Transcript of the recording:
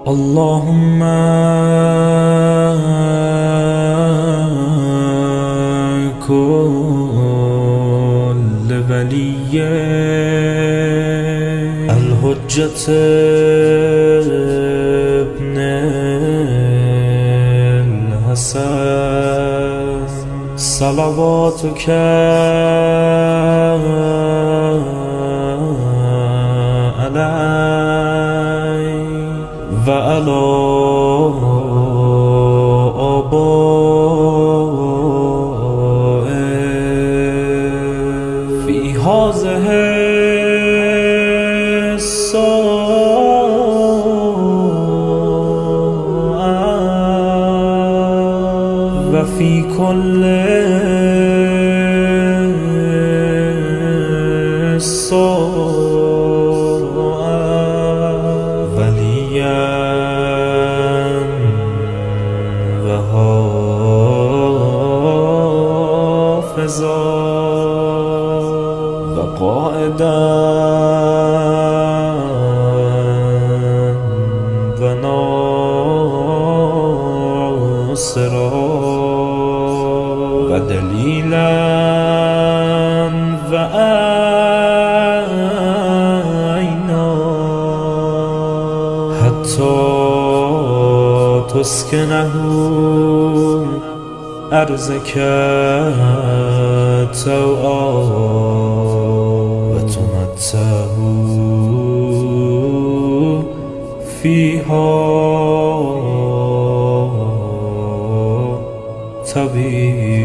اللهم كل ولي الحجة ابن الحسن صلواتك عليه وعلى آبائه في هذه الساعة وفي كل ساعة وليا وحافظا وقائدا وناصرا ودليلا وعينا حتى تسكنه أرضك طوعا وتمتعه فيها طويلا.